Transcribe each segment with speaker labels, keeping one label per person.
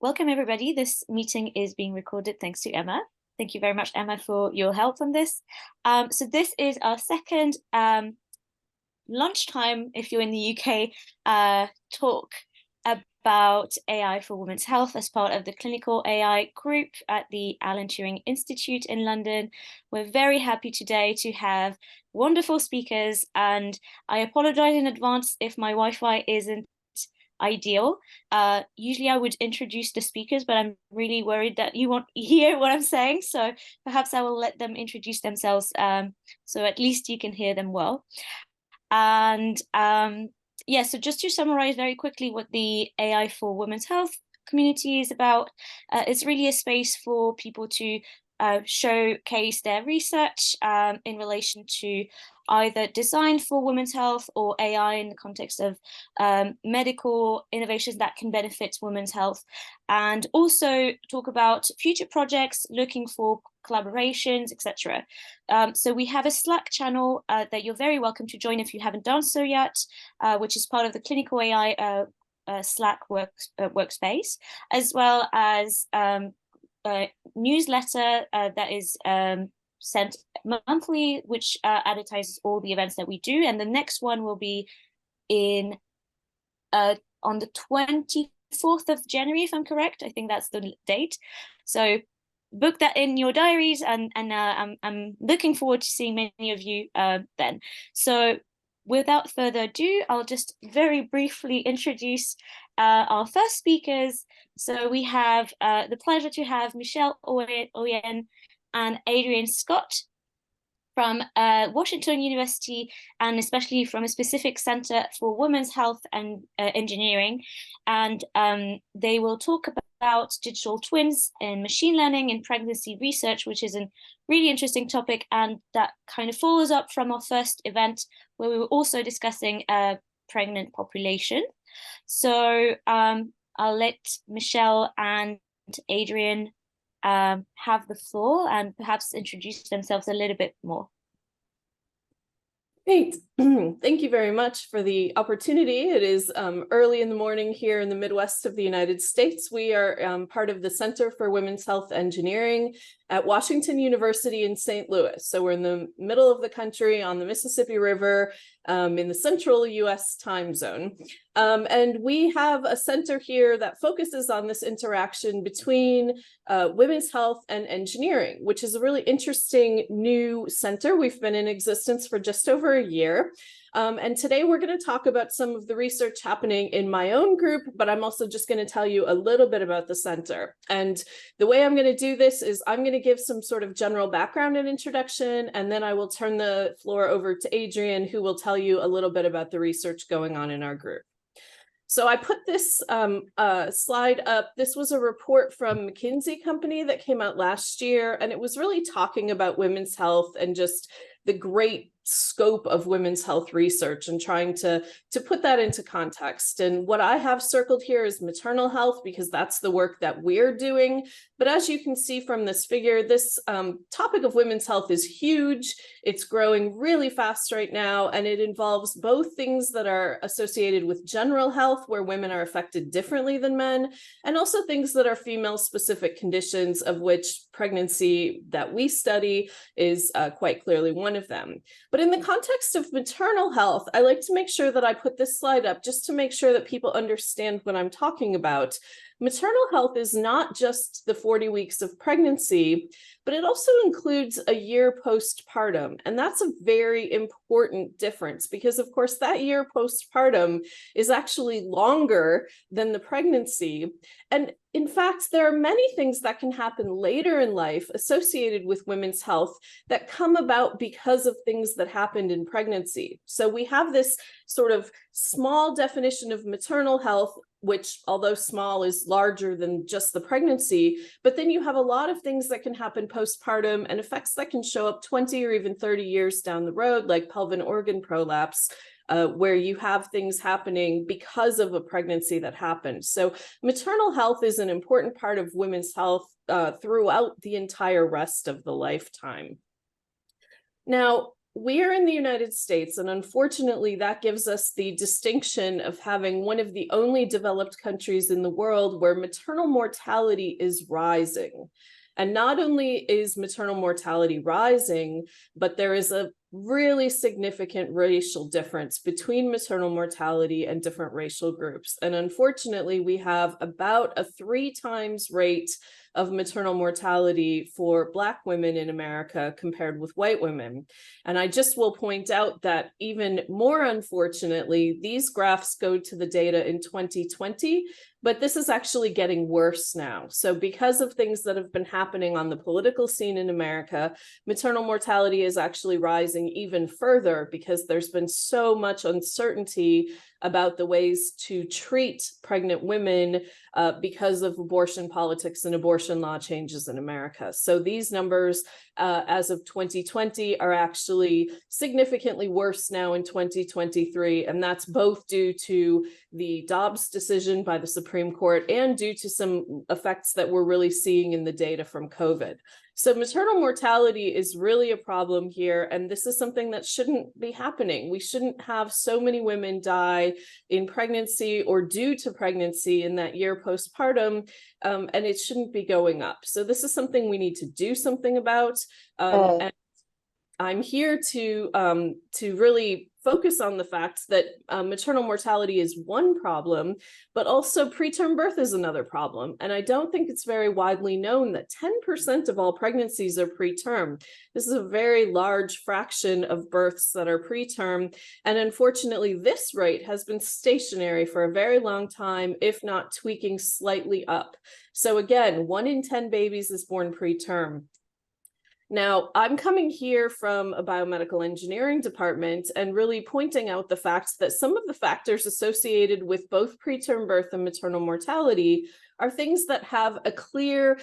Speaker 1: welcome everybody. This meeting is being recorded thanks to Emma. Thank you very much, Emma, for your help on this. So this is our second lunchtime, if you're in the UK, talk about AI for women's health as part of the clinical AI group at the Alan Turing Institute in London. We're very happy today to have wonderful speakers, and I apologize in advance if my Wi-Fi isn't ideal. Usually I would introduce the speakers, but I'm really worried that you won't hear what I'm saying, so perhaps I will let them introduce themselves, so at least you can hear them well. And yeah, so just to summarize very quickly what the AI for Women's Health community is about, it's really a space for people to showcase their research in relation to either design for women's health or AI in the context of medical innovations that can benefit women's health, and also talk about future projects, looking for collaborations, etc. So we have a Slack channel that you're very welcome to join if you haven't done so yet, which is part of the Clinical AI Slack workspace, as well as a newsletter that is sent monthly, which advertises all the events that we do. And the next one will be in on the 24th of January, if I'm correct. I think that's the date. So book that in your diaries, and I'm looking forward to seeing many of you then. So without further ado, I'll just very briefly introduce our first speakers. So we have the pleasure to have Michelle Oyen and Adrienne Scott from Washington University, and especially from a specific Center for Women's Health and Engineering. And they will talk about digital twins and machine learning in pregnancy research, which is a really interesting topic, and that kind of follows up from our first event where we were also discussing pregnant population. So I'll let Michelle and Adrienne have the floor and perhaps introduce themselves a little bit more.
Speaker 2: Great. Thank you very much for the opportunity. It is early in the morning here in the Midwest of the United States. We are part of the Center for Women's Health Engineering at Washington University in St. Louis. So we're in the middle of the country on the Mississippi River in the central US time zone. And we have a center here that focuses on this interaction between women's health and engineering, which is a really interesting new center. We've been in existence for just over a year. And today we're going to talk about some of the research happening in my own group, but I'm also just going to tell you a little bit about the center. And the way I'm going to do this is I'm going to give some sort of general background and introduction, and then I will turn the floor over to Adrienne, who will tell you a little bit about the research going on in our group. So I put this slide up. This was a report from McKinsey Company that came out last year, and it was really talking about women's health and just the great scope of women's health research and trying to put that into context. And what I have circled here is maternal health, because that's the work that we're doing. But as you can see from this figure, this topic of women's health is huge. It's growing really fast right now, and it involves both things that are associated with general health, where women are affected differently than men, and also things that are female-specific conditions, of which pregnancy that we study is quite clearly one of them. But in the context of maternal health, I like to make sure that I put this slide up just to make sure that people understand what I'm talking about. Maternal health is not just the 40 weeks of pregnancy, but it also includes a year postpartum. And that's a very important difference because, of course, that year postpartum is actually longer than the pregnancy. And in fact, there are many things that can happen later in life associated with women's health that come about because of things that happened in pregnancy. So we have this sort of small definition of maternal health, which, although small, is larger than just the pregnancy. But then you have a lot of things that can happen postpartum and effects that can show up 20 or even 30 years down the road, like pelvic organ prolapse, where you have things happening because of a pregnancy that happened. So maternal health is an important part of women's health throughout the entire rest of the lifetime. Now, we are in the United States, and unfortunately, that gives us the distinction of having one of the only developed countries in the world where maternal mortality is rising. And not only is maternal mortality rising, but there is a really significant racial difference between maternal mortality and different racial groups. And unfortunately, we have about a 3 times rate of maternal mortality for Black women in America compared with white women. And I just will point out that even more unfortunately, these graphs go to the data in 2020, but this is actually getting worse now. So because of things that have been happening on the political scene in America, maternal mortality is actually rising even further because there's been so much uncertainty about the ways to treat pregnant women because of abortion politics and abortion law changes in America. So these numbers as of 2020 are actually significantly worse now in 2023. And that's both due to the Dobbs decision by the Supreme Court and due to some effects that we're really seeing in the data from COVID. So maternal mortality is really a problem here, and this is something that shouldn't be happening. We shouldn't have so many women die in pregnancy or due to pregnancy in that year postpartum, and it shouldn't be going up. So this is something we need to do something about, and I'm here to really focus on the fact that maternal mortality is one problem, but also preterm birth is another problem. And I don't think it's very widely known that 10% of all pregnancies are preterm. This is a very large fraction of births that are preterm. And unfortunately, this rate has been stationary for a very long time, if not tweaking slightly up. So again, 1 in 10 babies is born preterm. Now, I'm coming here from a biomedical engineering department and really pointing out the fact that some of the factors associated with both preterm birth and maternal mortality are things that have a clear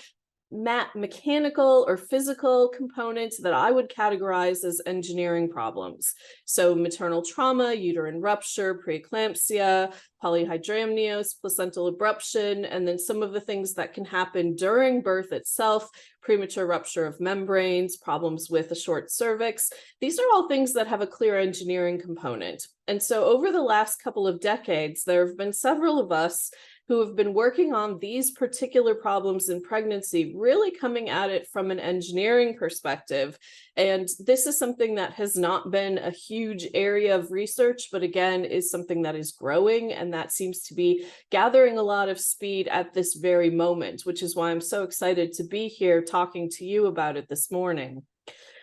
Speaker 2: mechanical or physical components that I would categorize as engineering problems. So maternal trauma, uterine rupture, preeclampsia, polyhydramnios, placental abruption, and then some of the things that can happen during birth itself, premature rupture of membranes, problems with a short cervix. These are all things that have a clear engineering component. And so over the last couple of decades, there have been several of us who have been working on these particular problems in pregnancy, really coming at it from an engineering perspective. And this is something that has not been a huge area of research, but again, is something that is growing, and that seems to be gathering a lot of speed at this very moment, which is why I'm so excited to be here talking to you about it this morning.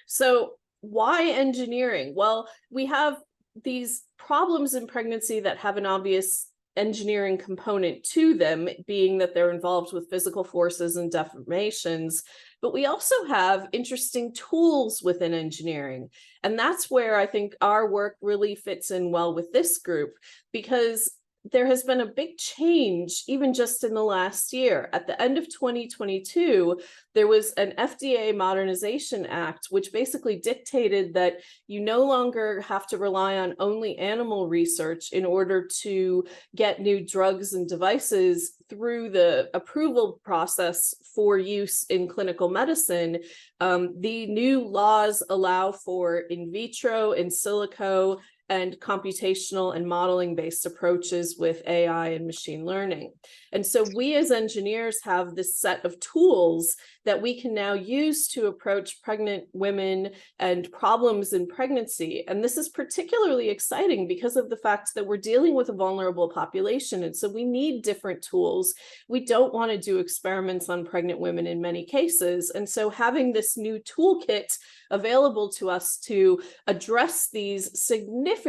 Speaker 2: So why engineering? Well, we have these problems in pregnancy that have an obvious engineering component to them, being that they're involved with physical forces and deformations, but we also have interesting tools within engineering. And that's where I think our work really fits in well with this group, because there has been a big change even just in the last year. At the end of 2022, there was an FDA Modernization Act, which basically dictated that you no longer have to rely on only animal research in order to get new drugs and devices through the approval process for use in clinical medicine. The new laws allow for in vitro, in silico, and computational and modeling-based approaches with AI and machine learning. And so we as engineers have this set of tools that we can now use to approach pregnant women and problems in pregnancy. And this is particularly exciting because of the fact that we're dealing with a vulnerable population. And so we need different tools. We don't want to do experiments on pregnant women in many cases. And so having this new toolkit available to us to address these significant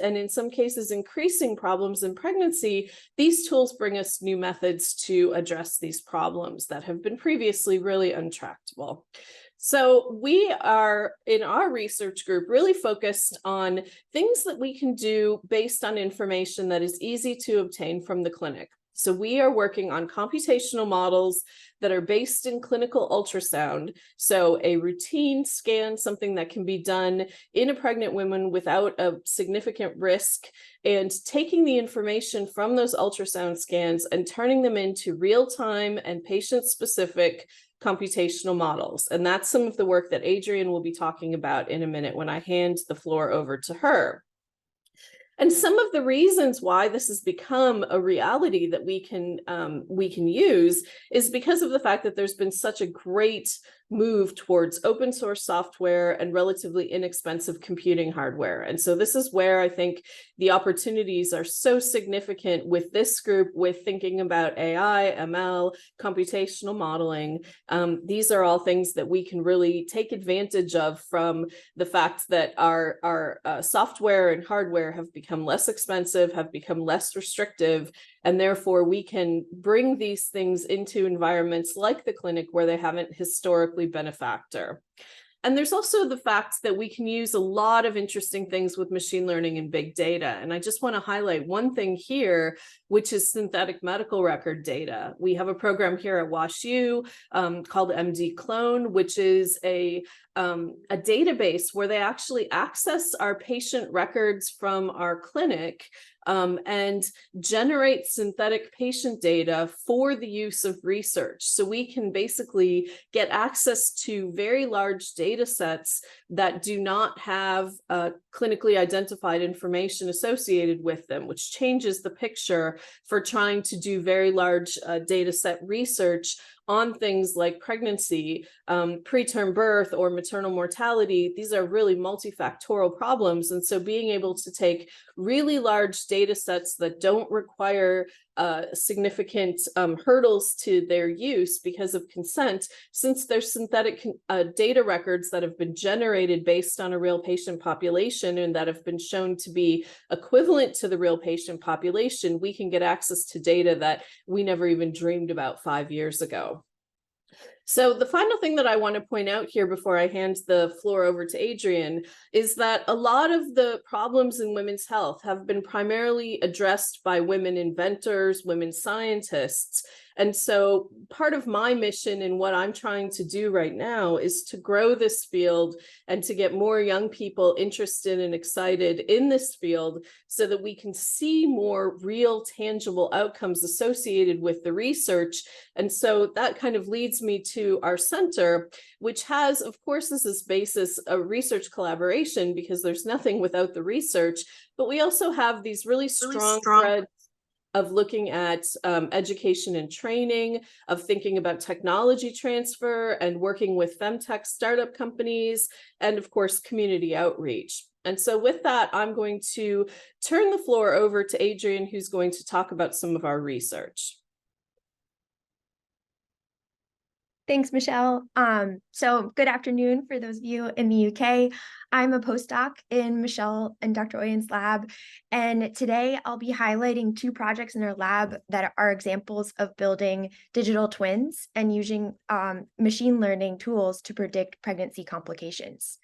Speaker 2: and in some cases increasing problems in pregnancy, these tools bring us new methods to address these problems that have been previously really untractable. So we are, in our research group, really focused on things that we can do based on information that is easy to obtain from the clinic. So we are working on computational models that are based in clinical ultrasound. So a routine scan, something that can be done in a pregnant woman without a significant risk, and taking the information from those ultrasound scans and turning them into real-time and patient-specific computational models. And that's some of the work that Adrienne will be talking about in a minute when I hand the floor over to her. And some of the reasons why this has become a reality that we can use is because of the fact that there's been such a great move towards open source software and relatively inexpensive computing hardware. And so this is where I think the opportunities are so significant with this group, with thinking about AI, ML, computational modeling. These are all things that we can really take advantage of from the fact that our software and hardware have become less expensive, have become less restrictive, and therefore we can bring these things into environments like the clinic where they haven't historically been a factor. And there's also the fact that we can use a lot of interesting things with machine learning and big data. And I just want to highlight one thing here, which is synthetic medical record data. We have a program here at WashU called MD Clone, which is a database where they actually access our patient records from our clinic and generate synthetic patient data for the use of research. So we can basically get access to very large data sets that do not have clinically identified information associated with them, which changes the picture for trying to do very large data set research on things like pregnancy, preterm birth, or maternal mortality. These are really multifactorial problems. And so being able to take really large data sets that don't require significant hurdles to their use because of consent, since there's synthetic data records that have been generated based on a real patient population and that have been shown to be equivalent to the real patient population, we can get access to data that we never even dreamed about 5 years ago. So the final thing that I want to point out here before I hand the floor over to Adrienne is that a lot of the problems in women's health have been primarily addressed by women inventors, women scientists. And so part of my mission and what I'm trying to do right now is to grow this field and to get more young people interested and excited in this field so that we can see more real tangible outcomes associated with the research. And so that kind of leads me to our center, which has, of course, as its basis a research collaboration, because there's nothing without the research, but we also have these really strong threads of looking at education and training, of thinking about technology transfer and working with femtech startup companies, and of course, community outreach. And so with that, I'm going to turn the floor over to Adrienne, who's going to talk about some of our research.
Speaker 3: Thanks, Michelle. So good afternoon for those of you in the UK. I'm a postdoc in Michelle and Dr. Oyen's lab, and today I'll be highlighting 2 projects in our lab that are examples of building digital twins and using machine learning tools to predict pregnancy complications.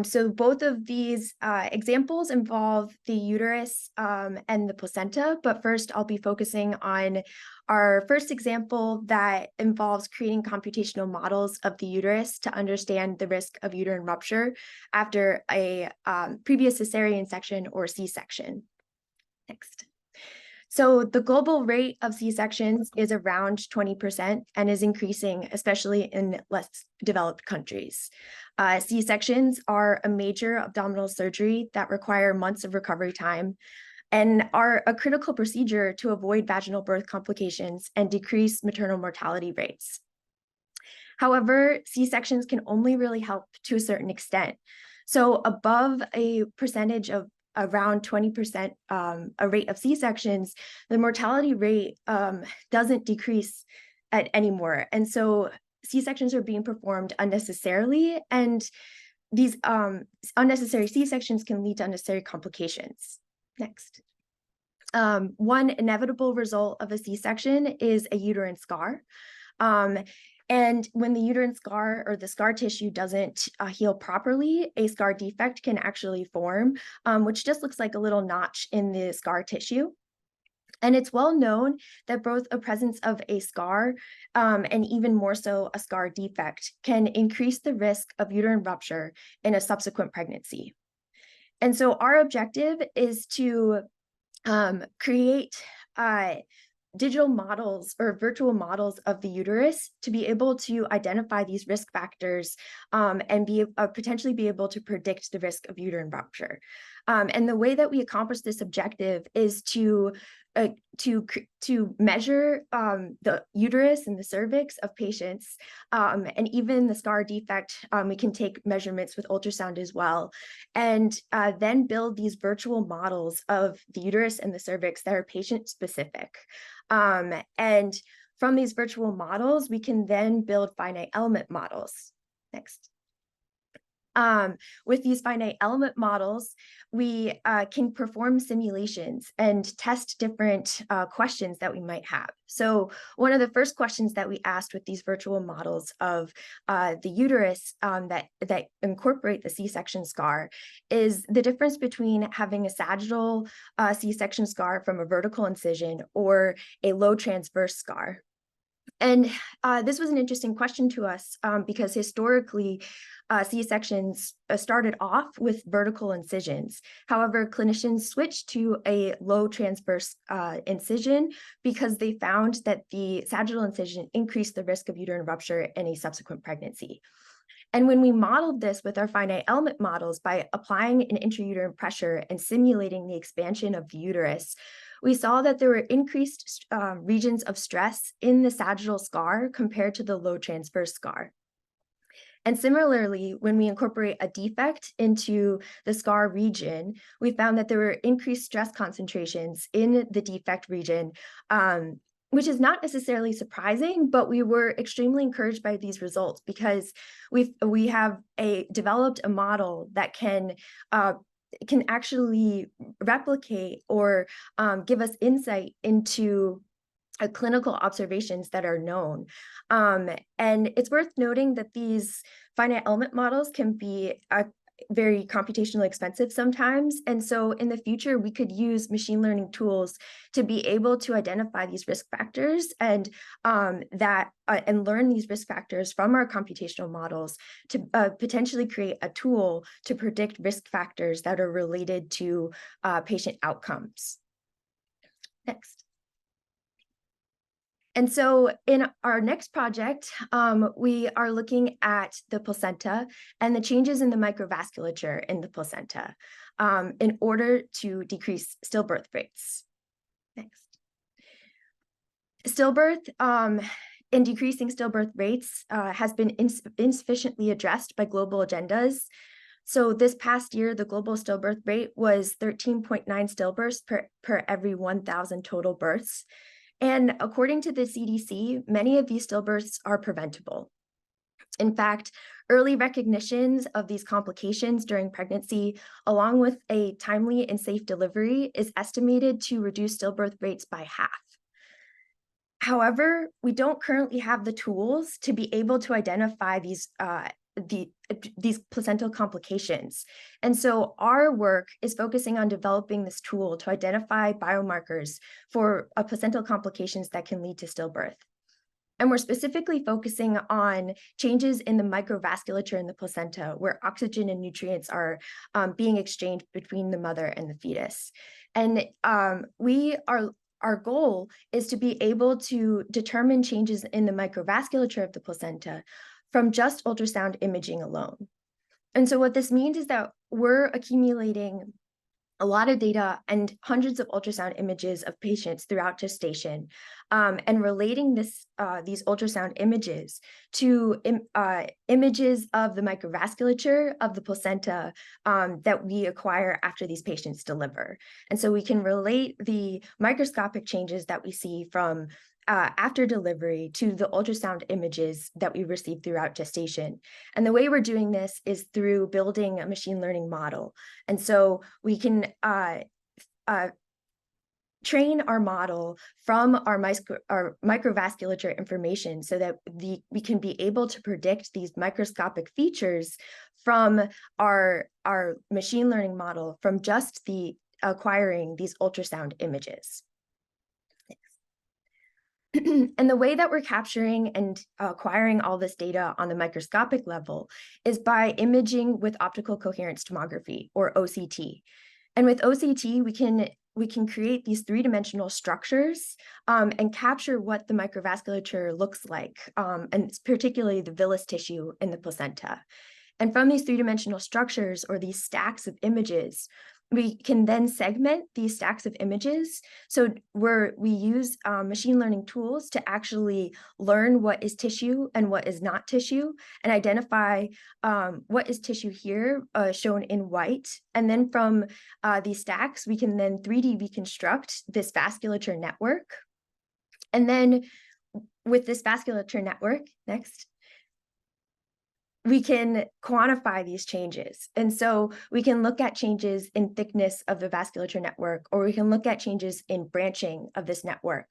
Speaker 3: So both of these examples involve the uterus and the placenta, but first I'll be focusing on our first example that involves creating computational models of the uterus to understand the risk of uterine rupture after a previous cesarean section or C-section. Next. So the global rate of C-sections is around 20% and is increasing, especially in less developed countries. C-sections are a major abdominal surgery that require months of recovery time and are a critical procedure to avoid vaginal birth complications and decrease maternal mortality rates. However, C-sections can only really help to a certain extent. So above a percentage of around 20% a rate of C-sections, the mortality rate doesn't decrease anymore. And so C-sections are being performed unnecessarily, and these unnecessary C-sections can lead to unnecessary complications. Next. One inevitable result of a C-section is a uterine scar. And when the uterine scar or the scar tissue doesn't heal properly, a scar defect can actually form, which just looks like a little notch in the scar tissue. And it's well known that both a presence of a scar and even more so a scar defect can increase the risk of uterine rupture in a subsequent pregnancy. And so our objective is to create digital models or virtual models of the uterus to be able to identify these risk factors and potentially be able to predict the risk of uterine rupture. And the way that we accomplish this objective is to measure the uterus and the cervix of patients, and even the scar defect. We can take measurements with ultrasound as well, and then build these virtual models of the uterus and the cervix that are patient specific. And from these virtual models, we can then build finite element models. Next. With these finite element models, we can perform simulations and test different questions that we might have. So one of the first questions that we asked with these virtual models of the uterus that incorporate the C-section scar is the difference between having a sagittal C-section scar from a vertical incision or a low transverse scar. And this was an interesting question to us because historically, C-sections started off with vertical incisions. However, clinicians switched to a low transverse incision because they found that the sagittal incision increased the risk of uterine rupture in a subsequent pregnancy. And when we modeled this with our finite element models by applying an intrauterine pressure and simulating the expansion of the uterus, we saw that there were increased regions of stress in the sagittal scar compared to the low transverse scar. And similarly, when we incorporate a defect into the scar region, we found that there were increased stress concentrations in the defect region, which is not necessarily surprising, but we were extremely encouraged by these results because we have developed a model that can actually replicate or give us insight into clinical observations that are known. And it's worth noting that these finite element models can be very computationally expensive sometimes. And so in the future, we could use machine learning tools to be able to identify these risk factors and learn these risk factors from our computational models to potentially create a tool to predict risk factors that are related to patient outcomes. Next. And so in our next project, we are looking at the placenta and the changes in the microvasculature in the placenta in order to decrease stillbirth rates. Next. Stillbirth in decreasing stillbirth rates has been insufficiently addressed by global agendas. So this past year, the global stillbirth rate was 13.9 stillbirths per every 1,000 total births. And according to the CDC, many of these stillbirths are preventable. In fact, early recognitions of these complications during pregnancy, along with a timely and safe delivery, is estimated to reduce stillbirth rates by half. However, we don't currently have the tools to be able to identify these placental complications. And so our work is focusing on developing this tool to identify biomarkers for placental complications that can lead to stillbirth. And we're specifically focusing on changes in the microvasculature in the placenta, where oxygen and nutrients are being exchanged between the mother and the fetus. And our goal is to be able to determine changes in the microvasculature of the placenta from just ultrasound imaging alone. And so what this means is that we're accumulating a lot of data and hundreds of ultrasound images of patients throughout gestation, and relating these ultrasound images to images of the microvasculature of the placenta that we acquire after these patients deliver. And so we can relate the microscopic changes that we see from after delivery to the ultrasound images that we receive throughout gestation. And the way we're doing this is through building a machine learning model. And so we can train our model from our microvasculature information so that we can be able to predict these microscopic features from our machine learning model from just acquiring these ultrasound images. And the way that we're capturing and acquiring all this data on the microscopic level is by imaging with optical coherence tomography, or OCT. And with OCT, we can we can create these three-dimensional structures and capture what the microvasculature looks like, and particularly the villus tissue in the placenta. And from these three-dimensional structures or these stacks of images, we can then segment these stacks of images. So we use machine learning tools to actually learn what is tissue and what is not tissue, and identify what is tissue here, shown in white. And then from these stacks, we can then 3D reconstruct this vasculature network. And then with this vasculature network, next, we can quantify these changes. And so we can look at changes in thickness of the vasculature network, or we can look at changes in branching of this network.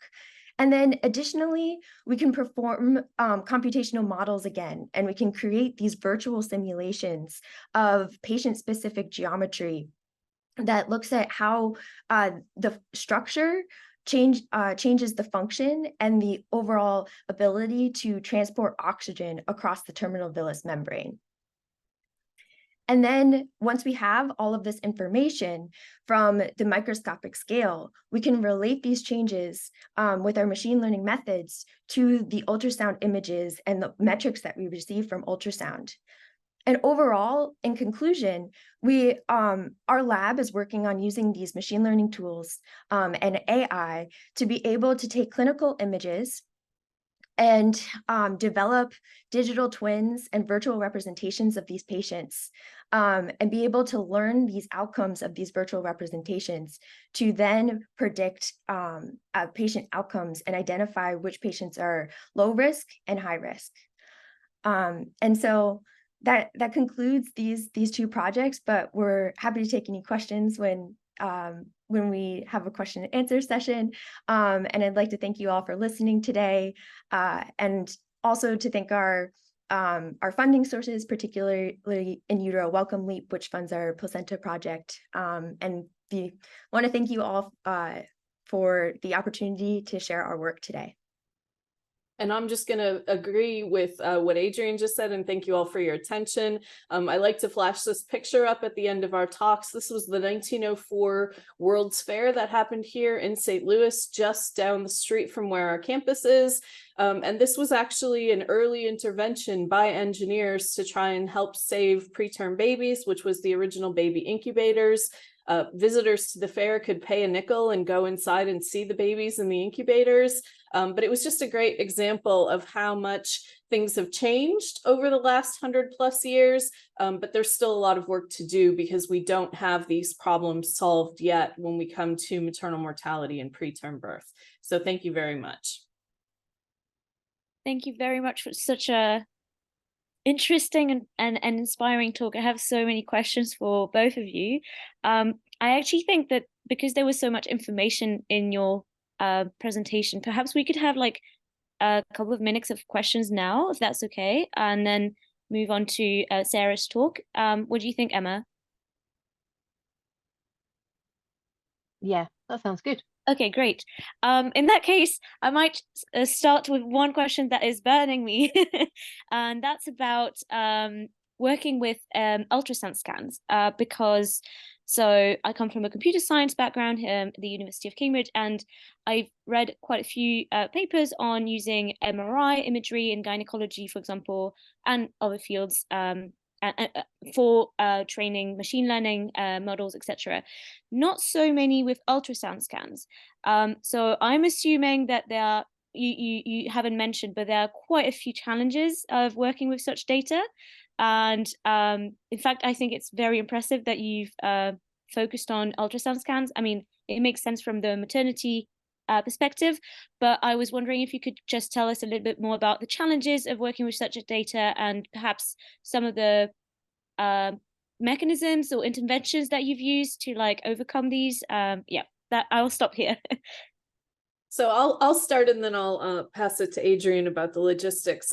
Speaker 3: And then additionally, we can perform computational models again, and we can create these virtual simulations of patient-specific geometry that looks at how the structure changes the function and the overall ability to transport oxygen across the terminal villus membrane. And then once we have all of this information from the microscopic scale, we can relate these changes with our machine learning methods to the ultrasound images and the metrics that we receive from ultrasound. And overall, in conclusion, our lab is working on using these machine learning tools and AI to be able to take clinical images and develop digital twins and virtual representations of these patients, and be able to learn these outcomes of these virtual representations to then predict patient outcomes and identify which patients are low risk and high risk. And so that concludes these two projects, but we're happy to take any questions when we have a question and answer session. And I'd like to thank you all for listening today, and also to thank our funding sources, particularly In Utero Welcome Leap, which funds our placenta project. And want to thank you all for the opportunity to share our work today.
Speaker 2: And I'm just going to agree with what Adrienne just said, and thank you all for your attention. I like to flash this picture up at the end of our talks. This was the 1904 World's Fair that happened here in St. Louis, just down the street from where our campus is. And this was actually an early intervention by engineers to try and help save preterm babies, which was the original baby incubators. Visitors to the fair could pay a nickel and go inside and see the babies in the incubators. But it was just a great example of how much things have changed over the last 100+ years. But there's still a lot of work to do because we don't have these problems solved yet when we come to maternal mortality and preterm birth. So thank you very much.
Speaker 1: Thank you very much for such a interesting and inspiring talk. I have so many questions for both of you. I actually think that because there was so much information in your presentation, perhaps we could have like a couple of minutes of questions now, if that's okay, and then move on to Sarah's talk. What do you think, Emma?
Speaker 4: Yeah, that sounds good.
Speaker 1: Okay, great. In that case, I might start with one question that is burning me, and that's about working with ultrasound scans, because so I come from a computer science background here at the University of Cambridge, and I've read quite a few papers on using MRI imagery in gynecology, for example, and other fields for training machine learning models, etc. Not so many with ultrasound scans. So I'm assuming that there are, you haven't mentioned, but there are quite a few challenges of working with such data. And in fact, I think it's very impressive that you've focused on ultrasound scans. I mean, it makes sense from the maternity perspective, but I was wondering if you could just tell us a little bit more about the challenges of working with such a data, and perhaps some of the mechanisms or interventions that you've used to like overcome these. Yeah, that I'll stop here.
Speaker 2: So I'll start and then I'll pass it to Adrienne about the logistics.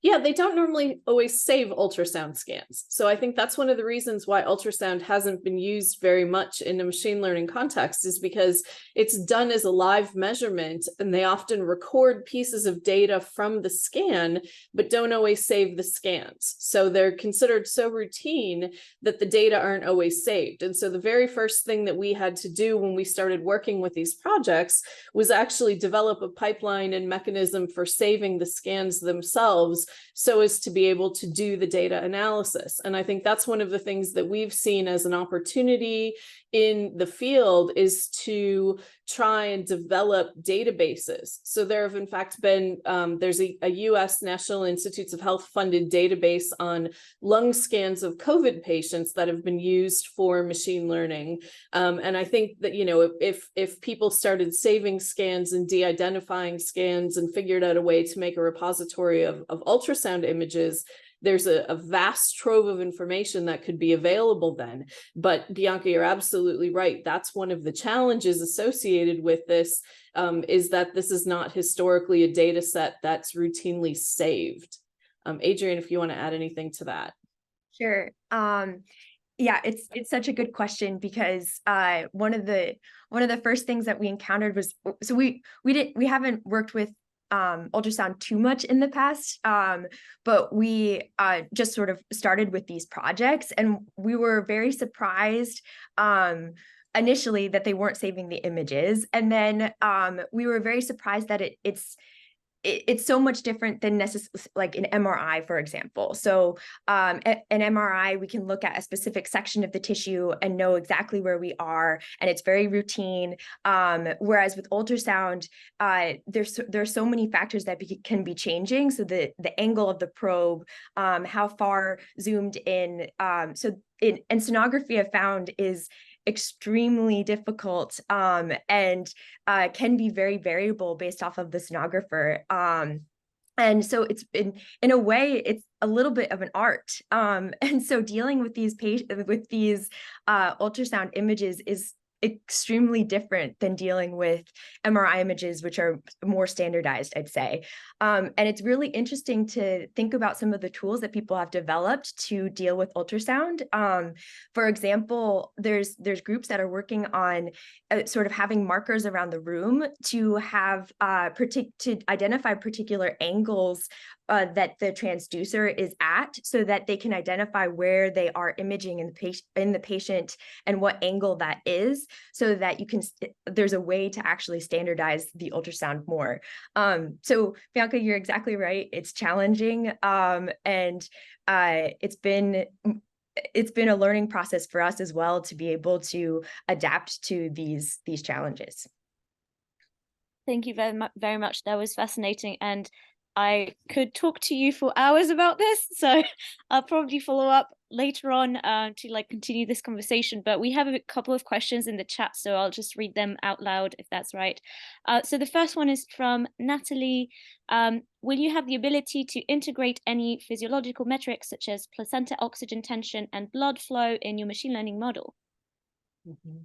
Speaker 2: Yeah, they don't normally always save ultrasound scans. So I think that's one of the reasons why ultrasound hasn't been used very much in a machine learning context, is because it's done as a live measurement and they often record pieces of data from the scan, but don't always save the scans. So they're considered so routine that the data aren't always saved. And so the very first thing that we had to do when we started working with these projects was actually develop a pipeline and mechanism for saving the scans themselves so as to be able to do the data analysis. And I think that's one of the things that we've seen as an opportunity in the field, is to try and develop databases. So there have in fact been, there's a US National Institutes of Health funded database on lung scans of COVID patients that have been used for machine learning. And I think that, you know, if people started saving scans and de-identifying scans and figured out a way to make a repository of ultrasound images, there's a vast trove of information that could be available then. But Bianca, you're absolutely right. That's one of the challenges associated with this, is that this is not historically a data set that's routinely saved. Adrienne, if you want to add anything to that.
Speaker 3: Sure. Yeah, it's such a good question, because one of the first things that we encountered was, so we haven't worked with ultrasound too much in the past, but we just sort of started with these projects, and we were very surprised initially that they weren't saving the images, and then we were very surprised that it's so much different than like an MRI, for example. So an MRI, we can look at a specific section of the tissue and know exactly where we are, and it's very routine. Whereas with ultrasound, there's so many factors that can be changing. So the angle of the probe, how far zoomed in. And sonography, I've found, is extremely difficult and can be very variable based off of the sonographer. And so it's been, in a way, it's a little bit of an art. And so dealing with these ultrasound images is extremely different than dealing with MRI images, which are more standardized, I'd say. And it's really interesting to think about some of the tools that people have developed to deal with ultrasound. For example, there's groups that are working on sort of having markers around the room to have to identify particular angles that the transducer is at, so that they can identify where they are imaging in the patient and what angle that is, so that there's a way to actually standardize the ultrasound more. So Bianca, you're exactly right. It's challenging, and it's been a learning process for us as well to be able to adapt to these challenges.
Speaker 1: Thank you very much. That was fascinating, and I could talk to you for hours about this, so I'll probably follow up later on to continue this conversation. But we have a couple of questions in the chat, so I'll just read them out loud if that's right. So the first one is from Natalie. Will you have the ability to integrate any physiological metrics such as placenta oxygen tension and blood flow in your machine learning model?
Speaker 2: Mm-hmm.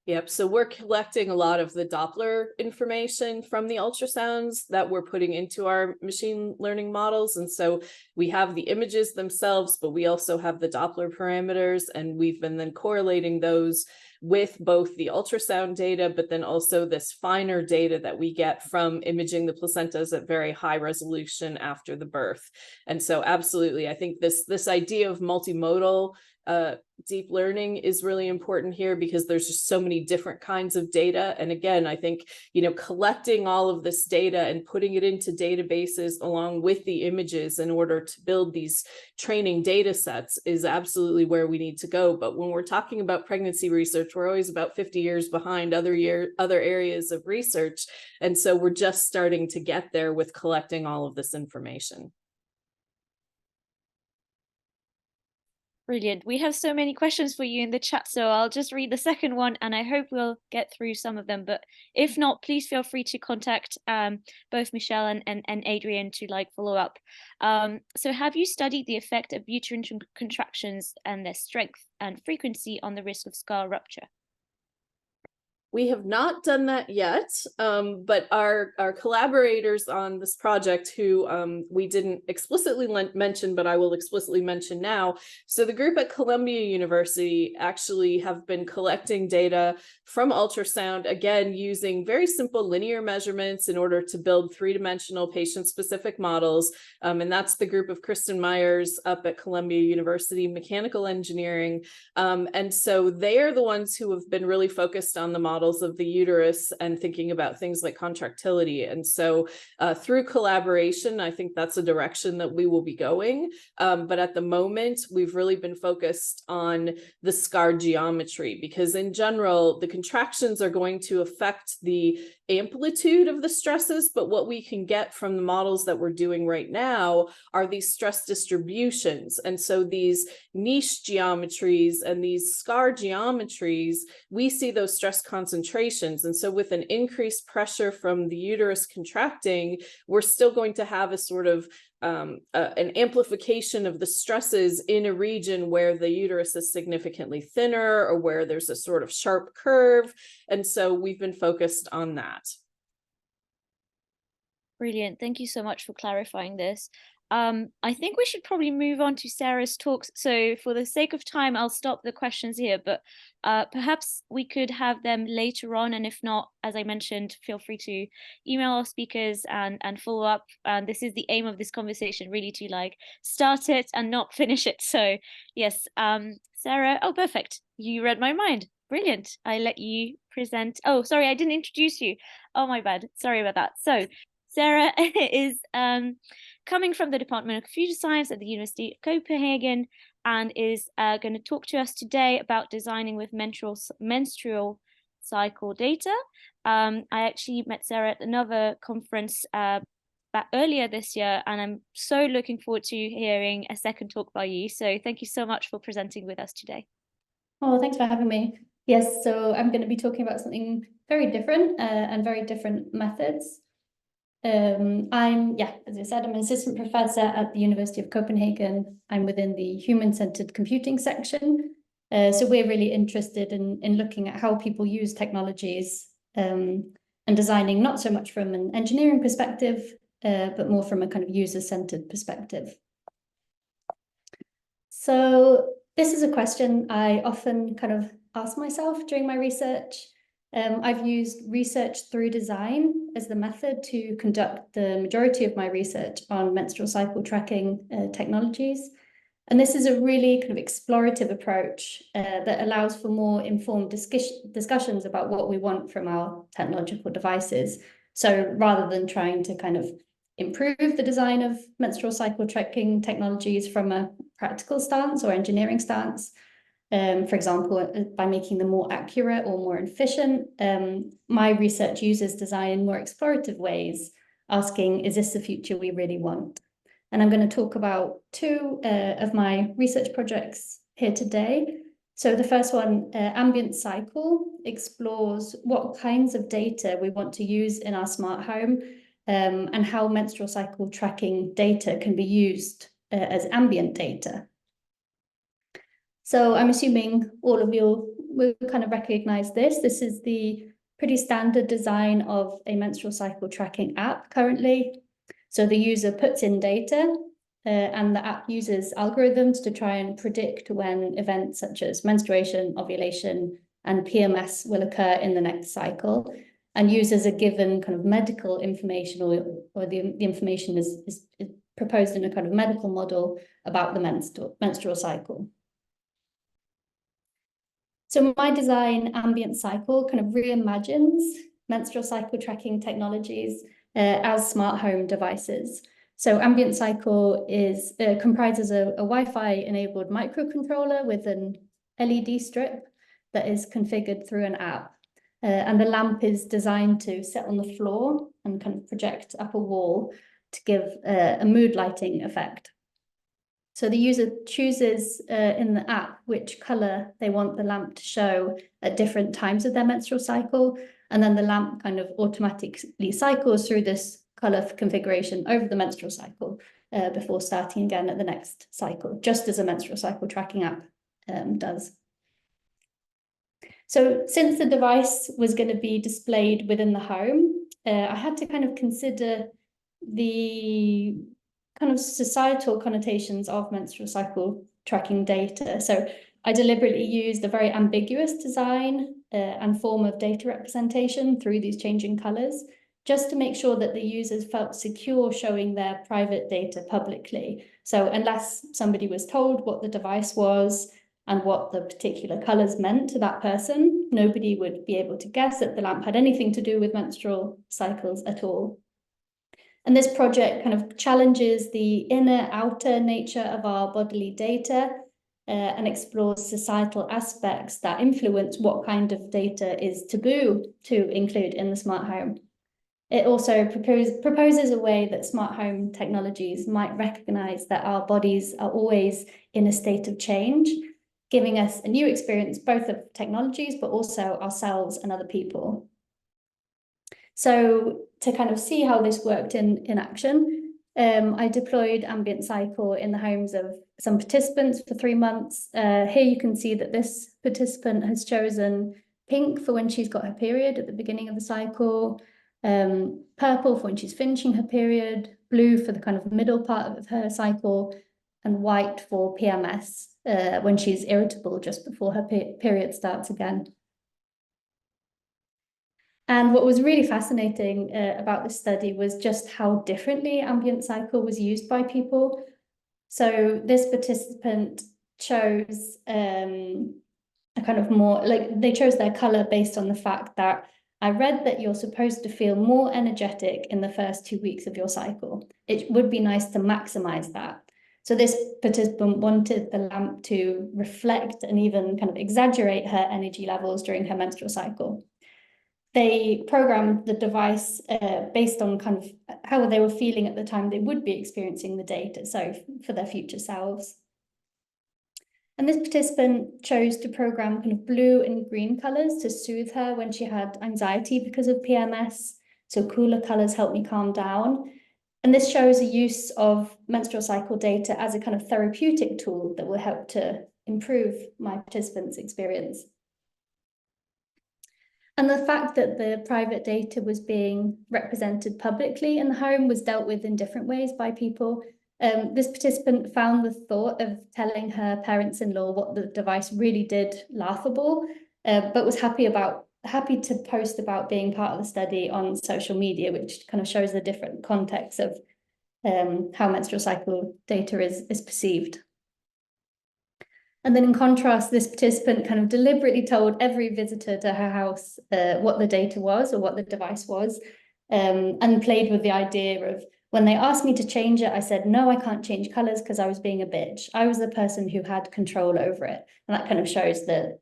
Speaker 2: Yep, so we're collecting a lot of the Doppler information from the ultrasounds that we're putting into our machine learning models. And so we have the images themselves, but we also have the Doppler parameters, and we've been then correlating those with both the ultrasound data, but then also this finer data that we get from imaging the placentas at very high resolution after the birth. And so absolutely, I think this idea of multimodal deep learning is really important here, because there's just so many different kinds of data. And again, I think, collecting all of this data and putting it into databases along with the images in order to build these training data sets is absolutely where we need to go. But when we're talking about pregnancy research, we're always about 50 years behind other areas of research. And so we're just starting to get there with collecting all of this information.
Speaker 1: Brilliant. We have so many questions for you in the chat, so I'll just read the second one, and I hope we'll get through some of them. But if not, please feel free to contact both Michelle and Adrienne to follow up. So have you studied the effect of uterine contractions and their strength and frequency on the risk of scar rupture?
Speaker 2: We have not done that yet, but our collaborators on this project, who we didn't explicitly mention, but I will explicitly mention now. So the group at Columbia University actually have been collecting data from ultrasound, again, using very simple linear measurements in order to build three-dimensional patient-specific models. And that's the group of Kristen Myers up at Columbia University, mechanical engineering. And so they are the ones who have been really focused on the models of the uterus and thinking about things like contractility. And so through collaboration, I think that's a direction that we will be going. But at the moment, we've really been focused on the scar geometry, because in general, the contractions are going to affect the amplitude of the stresses, but what we can get from the models that we're doing right now are these stress distributions. And so these niche geometries and these scar geometries, we see those stress concentrations. And so with an increased pressure from the uterus contracting, we're still going to have a sort of an amplification of the stresses in a region where the uterus is significantly thinner or where there's a sort of sharp curve. And so we've been focused on that.
Speaker 1: Brilliant. Thank you so much for clarifying this. I think we should probably move on to Sarah's talks. So for the sake of time, I'll stop the questions here, but perhaps we could have them later on. And if not, as I mentioned, feel free to email our speakers and follow up. And this is the aim of this conversation, really to like start it and not finish it. So yes, Sarah, oh, perfect. You read my mind. Brilliant. I let you present. Oh, sorry, I didn't introduce you. Oh, my bad. Sorry about that. So Sarah is coming from the Department of Computer Science at the University of Copenhagen and is going to talk to us today about designing with menstrual cycle data. I actually met Sarah at another conference earlier this year, and I'm so looking forward to hearing a second talk by you. So thank you so much for presenting with us today.
Speaker 5: Oh, thanks for having me. Yes, so I'm going to be talking about something very different and very different methods. As I said, I'm an assistant professor at the University of Copenhagen. I'm within the human-centered computing section. So we're really interested in looking at how people use technologies and designing not so much from an engineering perspective, but more from a kind of user-centered perspective. So this is a question I often kind of ask myself during my research. I've used research through design as the method to conduct the majority of my research on menstrual cycle tracking technologies. And this is a really kind of explorative approach that allows for more informed discussions about what we want from our technological devices. So rather than trying to kind of improve the design of menstrual cycle tracking technologies from a practical stance or engineering stance, for example, by making them more accurate or more efficient, my research uses design in more explorative ways, asking, is this the future we really want? And I'm going to talk about two of my research projects here today. So the first one, Ambient Cycle, explores what kinds of data we want to use in our smart home and how menstrual cycle tracking data can be used as ambient data. So I'm assuming all of you will kind of recognize this. This is the pretty standard design of a menstrual cycle tracking app currently. So the user puts in data and the app uses algorithms to try and predict when events such as menstruation, ovulation, and PMS will occur in the next cycle, and uses a given kind of medical information or the information is proposed in a kind of medical model about the menstrual cycle. So my design, Ambient Cycle, kind of reimagines menstrual cycle tracking technologies as smart home devices. So Ambient Cycle comprises a Wi-Fi enabled microcontroller with an LED strip that is configured through an app. And the lamp is designed to sit on the floor and kind of project up a wall to give a mood lighting effect. So the user chooses in the app which color they want the lamp to show at different times of their menstrual cycle. And then the lamp kind of automatically cycles through this color configuration over the menstrual cycle before starting again at the next cycle, just as a menstrual cycle tracking app does. So since the device was going to be displayed within the home, I had to kind of consider the kind of societal connotations of menstrual cycle tracking data. So I deliberately used a very ambiguous design and form of data representation through these changing colors, just to make sure that the users felt secure showing their private data publicly. So unless somebody was told what the device was and what the particular colors meant to that person, nobody would be able to guess that the lamp had anything to do with menstrual cycles at all. And this project kind of challenges the inner-outer nature of our bodily data and explores societal aspects that influence what kind of data is taboo to include in the smart home. It also proposes a way that smart home technologies might recognize that our bodies are always in a state of change, giving us a new experience, both of technologies, but also ourselves and other people. So to kind of see how this worked in action, I deployed ambient cycle in the homes of some participants for 3 months. Here you can see that this participant has chosen pink for when she's got her period at the beginning of the cycle, purple for when she's finishing her period, blue for the kind of middle part of her cycle, and white for PMS when she's irritable just before her period starts again. And what was really fascinating about this study was just how differently ambient cycle was used by people. So this participant chose a kind of more, like they chose their color based on the fact that I read that you're supposed to feel more energetic in the first 2 weeks of your cycle. It would be nice to maximize that. So this participant wanted the lamp to reflect and even kind of exaggerate her energy levels during her menstrual cycle. They programmed the device based on kind of how they were feeling at the time they would be experiencing the data, so for their future selves. And this participant chose to program kind of blue and green colors to soothe her when she had anxiety because of PMS. So cooler colors help me calm down. And this shows a use of menstrual cycle data as a kind of therapeutic tool that will help to improve my participants' experience. And the fact that the private data was being represented publicly in the home was dealt with in different ways by people. This participant found the thought of telling her parents-in-law what the device really did laughable, but was happy to post about being part of the study on social media, which kind of shows the different context of how menstrual cycle data is perceived. And then in contrast, this participant kind of deliberately told every visitor to her house what the data was or what the device was, and played with the idea of, when they asked me to change it, I said, no, I can't change colors because I was being a bitch. I was the person who had control over it. And that kind of shows the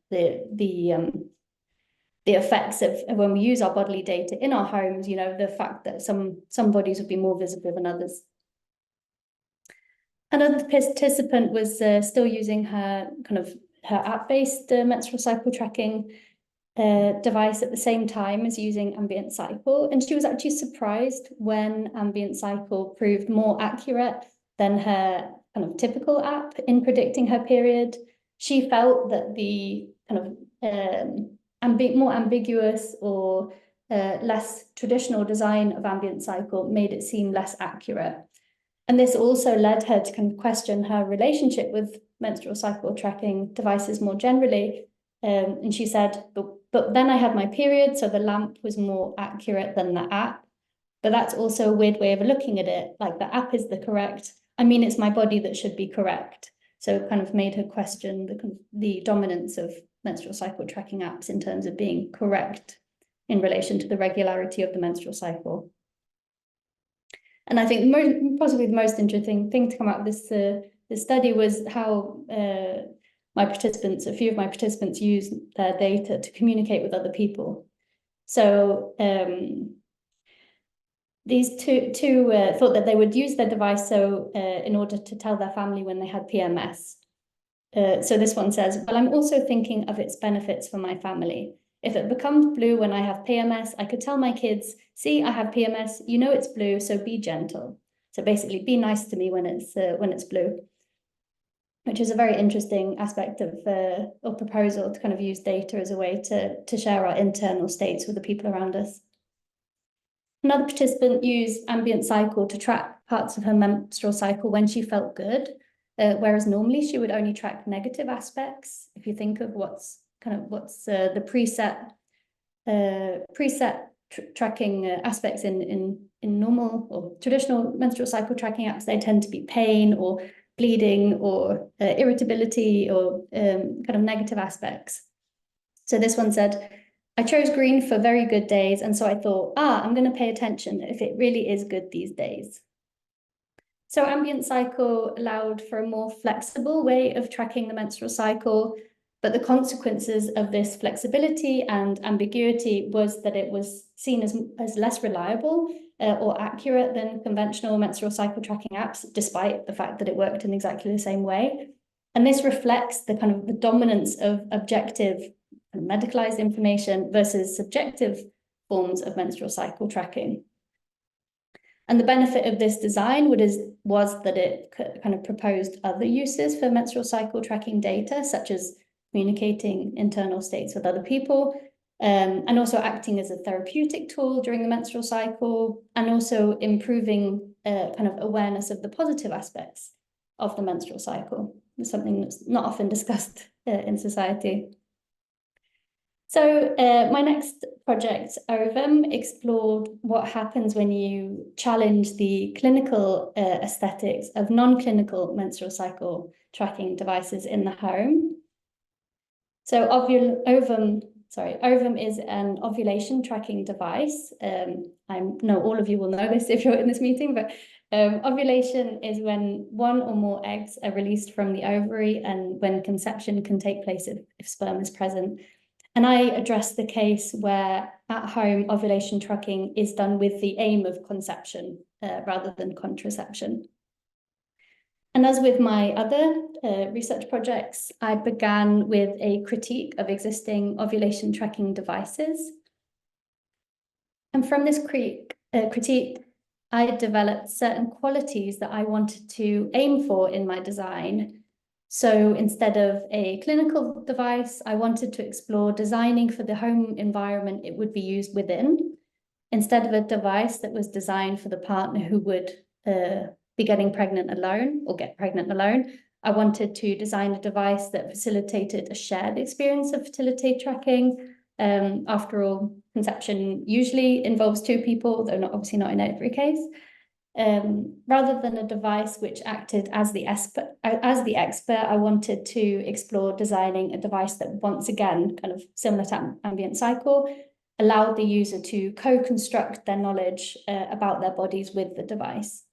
Speaker 5: effects of when we use our bodily data in our homes, you know, the fact that some bodies would be more visible than others. Another participant was still using her app-based menstrual cycle tracking device at the same time as using ambient cycle, and she was actually surprised when ambient cycle proved more accurate than her kind of typical app in predicting her period. She felt that the kind of more ambiguous or less traditional design of ambient cycle made it seem less accurate. And this also led her to kind of question her relationship with menstrual cycle tracking devices more generally. And she said, but then I had my period, so the lamp was more accurate than the app. But that's also a weird way of looking at it. Like the app is the correct. I mean, it's my body that should be correct. So it kind of made her question the dominance of menstrual cycle tracking apps in terms of being correct in relation to the regularity of the menstrual cycle. And I think possibly the most interesting thing to come out of this study was how a few of my participants used their data to communicate with other people. So these two thought that they would use their device in order to tell their family when they had PMS. So this one says, well, I'm also thinking of its benefits for my family. If it becomes blue when I have PMS, I could tell my kids, see, I have PMS, you know it's blue, so be gentle. So basically be nice to me when it's blue. which is a very interesting aspect of or proposal to kind of use data as a way to share our internal states with the people around us. Another participant used ambient cycle to track parts of her menstrual cycle when she felt good, whereas normally she would only track negative aspects. If you think of what's the preset tracking aspects in normal or traditional menstrual cycle tracking apps, they tend to be pain or bleeding or irritability or kind of negative aspects. So this one said, I chose green for very good days, and so I thought, I'm going to pay attention if it really is good these days. So ambient cycle allowed for a more flexible way of tracking the menstrual cycle, but the consequences of this flexibility and ambiguity was that it was seen as less reliable or accurate than conventional menstrual cycle tracking apps, despite the fact that it worked in exactly the same way. And this reflects the kind of the dominance of objective and medicalized information versus subjective forms of menstrual cycle tracking. And the benefit of this design was that it kind of proposed other uses for menstrual cycle tracking data, such as communicating internal states with other people, and also acting as a therapeutic tool during the menstrual cycle, and also improving kind of awareness of the positive aspects of the menstrual cycle. It's something that's not often discussed in society. So my next project, OVM, explored what happens when you challenge the clinical aesthetics of non-clinical menstrual cycle tracking devices in the home. So OVM is an ovulation tracking device. I know all of you will know this if you're in this meeting, but ovulation is when one or more eggs are released from the ovary and when conception can take place if sperm is present. And I addressed the case where at home ovulation tracking is done with the aim of conception rather than contraception. And as with my other research projects, I began with a critique of existing ovulation tracking devices. And from this critique, I developed certain qualities that I wanted to aim for in my design. So instead of a clinical device, I wanted to explore designing for the home environment it would be used within, instead of a device that was designed for the partner who would be getting pregnant alone or get pregnant alone. I wanted to design a device that facilitated a shared experience of fertility tracking. After all, conception usually involves two people, though obviously not in every case. Rather than a device which acted as the expert, I wanted to explore designing a device that, once again, kind of similar to ambient cycle, allowed the user to co-construct their knowledge about their bodies with the device.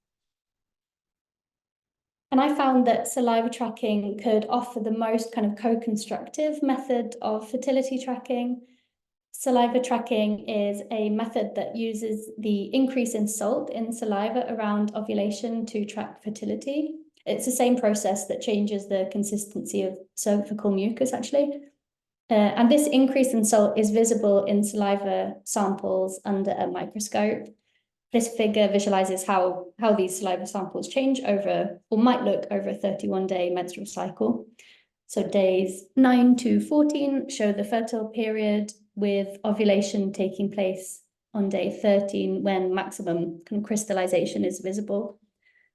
Speaker 5: And I found that saliva tracking could offer the most kind of co-constructive method of fertility tracking. Saliva tracking is a method that uses the increase in salt in saliva around ovulation to track fertility. It's the same process that changes the consistency of cervical mucus, actually. And this increase in salt is visible in saliva samples under a microscope. This figure visualizes how these saliva samples change over, or might look over a 31-day menstrual cycle. So days 9 to 14 show the fertile period, with ovulation taking place on day 13 when maximum crystallization is visible.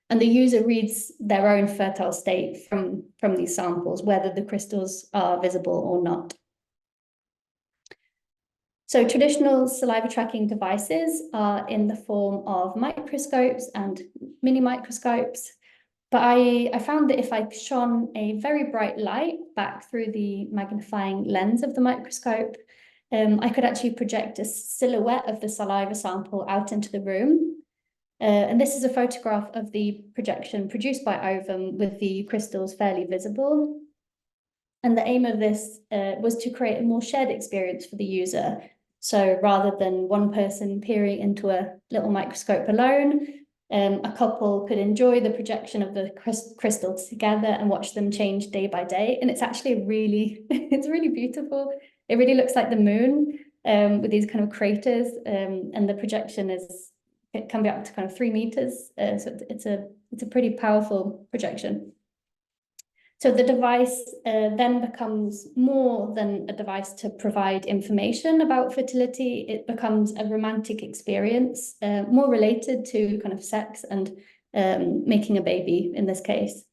Speaker 5: And the user reads their own fertile state from these samples, whether the crystals are visible or not. So traditional saliva tracking devices are in the form of microscopes and mini microscopes. But I found that if I shone a very bright light back through the magnifying lens of the microscope, I could actually project a silhouette of the saliva sample out into the room. And this is a photograph of the projection produced by OVM with the crystals fairly visible. And the aim of this was to create a more shared experience for the user. So rather than one person peering into a little microscope alone, a couple could enjoy the projection of the crystals together and watch them change day by day. And it's actually it's really beautiful. It really looks like the moon with these kind of craters, and the projection it can be up to kind of 3 meters. So it's a pretty powerful projection. So the device then becomes more than a device to provide information about fertility. It becomes a romantic experience, more related to kind of sex and making a baby in this case.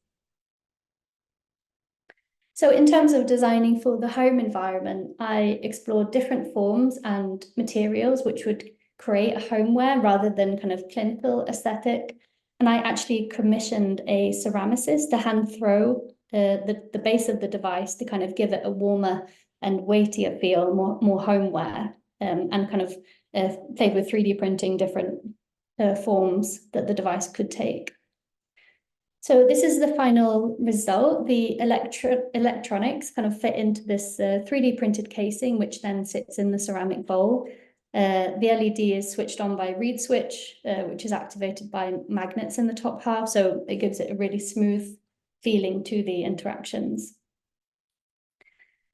Speaker 5: So in terms of designing for the home environment, I explored different forms and materials which would create a homeware rather than kind of clinical aesthetic. And I actually commissioned a ceramicist to hand throw the base of the device to kind of give it a warmer and weightier feel, more homeware, and kind of played with 3D printing different forms that the device could take. So this is the final result. The electronics kind of fit into this 3D printed casing, which then sits in the ceramic bowl. The LED is switched on by a reed switch, which is activated by magnets in the top half. So it gives it a really smooth feeling to the interactions.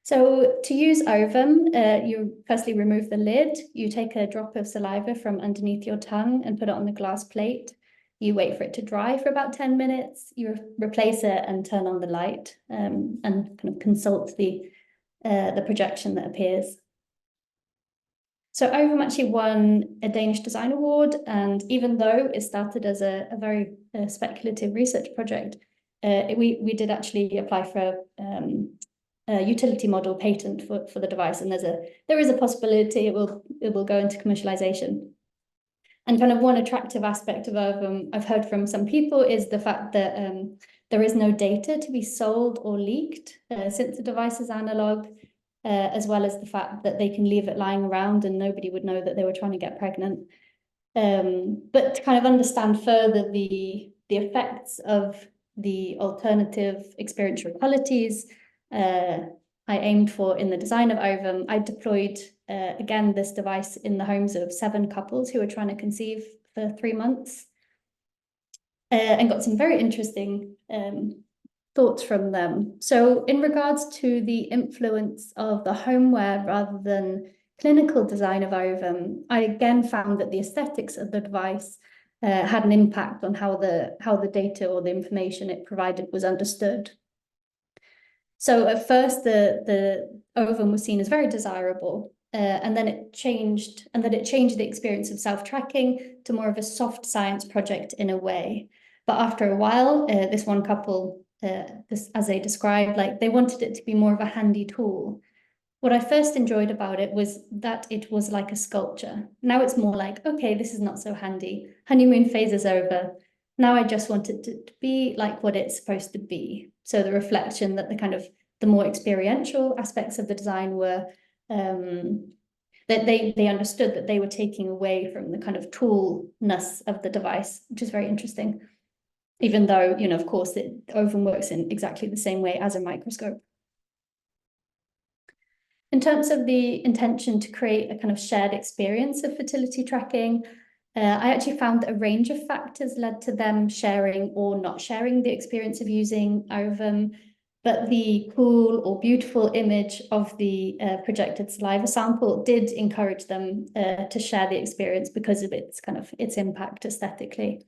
Speaker 5: So to use ovum, you firstly remove the lid. You take a drop of saliva from underneath your tongue and put it on the glass plate. You wait for it to dry for about 10 minutes. You replace it and turn on the light and kind of consult the projection that appears. So Ovum actually won a Danish Design Award, and even though it started as a very speculative research project, we did actually apply for a utility model patent for the device, and there is a possibility it will go into commercialization. And kind of one attractive aspect of Ovum I've heard from some people is the fact that there is no data to be sold or leaked since the device is analog, as well as the fact that they can leave it lying around and nobody would know that they were trying to get pregnant. But to kind of understand further the effects of the alternative experiential qualities I aimed for in the design of Ovum, I deployed again this device in the homes of 7 couples who were trying to conceive for 3 months, and got some very interesting thoughts from them. So in regards to the influence of the homeware rather than clinical design of Ovum, I again found that the aesthetics of the device had an impact on how the data or the information it provided was understood. So at first, the Ovum was seen as very desirable, and then it changed the experience of self-tracking to more of a soft science project in a way. But after a while, this one couple, as they described, like they wanted it to be more of a handy tool. What I first enjoyed about it was that it was like a sculpture. Now it's more like, okay, this is not so handy. Honeymoon phase is over. Now I just want it to be like what it's supposed to be. So the reflection that the more experiential aspects of the design were, that they understood that they were taking away from the kind of toolness of the device, which is very interesting. Even though, of course, Ovum works in exactly the same way as a microscope. In terms of the intention to create a kind of shared experience of fertility tracking, I actually found a range of factors led to them sharing or not sharing the experience of using Ovum, but the cool or beautiful image of the projected saliva sample did encourage them to share the experience because of its impact aesthetically.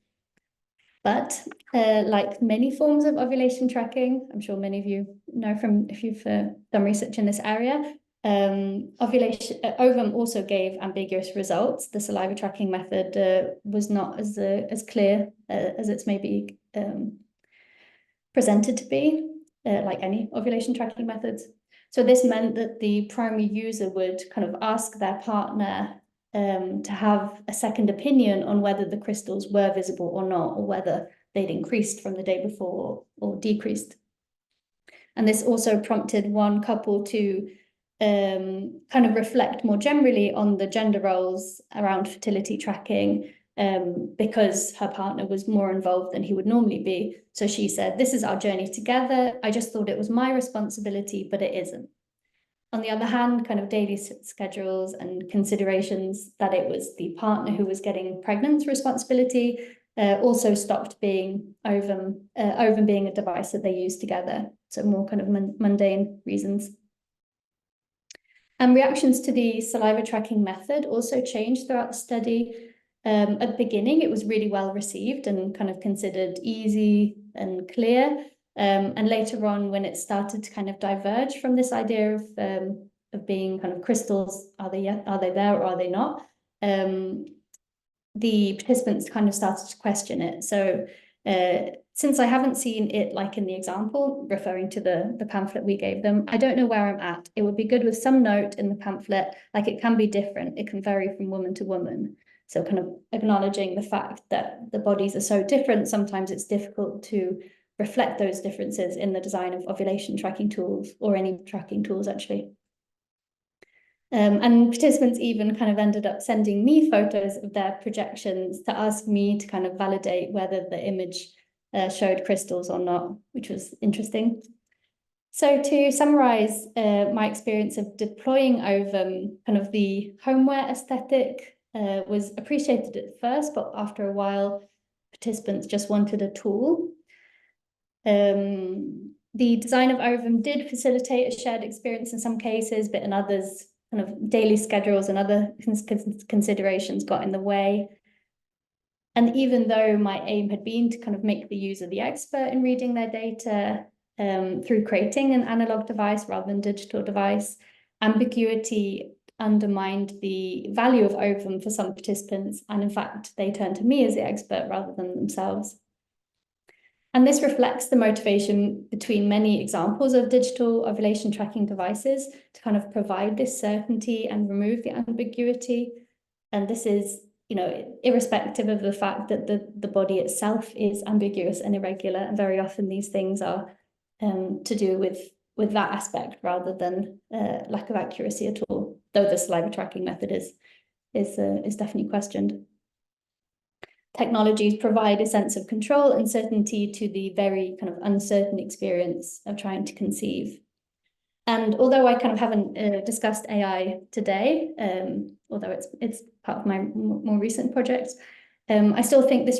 Speaker 5: But like many forms of ovulation tracking, I'm sure many of you know if you've done research in this area, Ovum also gave ambiguous results. The saliva tracking method was not as clear as it's maybe presented to be, like any ovulation tracking methods. So this meant that the primary user would kind of ask their partner to have a second opinion on whether the crystals were visible or not, or whether they'd increased from the day before or decreased. And this also prompted one couple to kind of reflect more generally on the gender roles around fertility tracking, because her partner was more involved than he would normally be. So she said, "This is our journey together. I just thought it was my responsibility, but it isn't." On the other hand, kind of daily schedules and considerations that it was the partner who was getting pregnant's responsibility also stopped being Ovum being a device that they used together. So more kind of mundane reasons. And reactions to the saliva tracking method also changed throughout the study. At the beginning, it was really well received and kind of considered easy and clear. And later on, when it started to kind of diverge from this idea of being kind of crystals, are they there or are they not? The participants kind of started to question it. So since I haven't seen it like in the example, referring to the pamphlet we gave them, I don't know where I'm at. It would be good with some note in the pamphlet, like it can be different. It can vary from woman to woman. So kind of acknowledging the fact that the bodies are so different, sometimes it's difficult to reflect those differences in the design of ovulation tracking tools or any tracking tools actually. And participants even kind of ended up sending me photos of their projections to ask me to kind of validate whether the image showed crystals or not, which was interesting. So to summarize my experience of deploying Ovum, kind of the homeware aesthetic was appreciated at first, but after a while, participants just wanted a tool. The design of Ovum did facilitate a shared experience in some cases, but in others, kind of daily schedules and other considerations got in the way. And even though my aim had been to kind of make the user the expert in reading their data through creating an analog device rather than digital device, ambiguity undermined the value of Ovum for some participants. And in fact, they turned to me as the expert rather than themselves. And this reflects the motivation between many examples of digital ovulation tracking devices to kind of provide this certainty and remove the ambiguity. And this is, you know, irrespective of the fact that the body itself is ambiguous and irregular. And very often these things are to do with that aspect rather than lack of accuracy at all, though the saliva tracking method is definitely questioned. Technologies provide a sense of control and certainty to the very kind of uncertain experience of trying to conceive. And although I kind of haven't discussed AI today, although it's part of my more recent projects, I still think these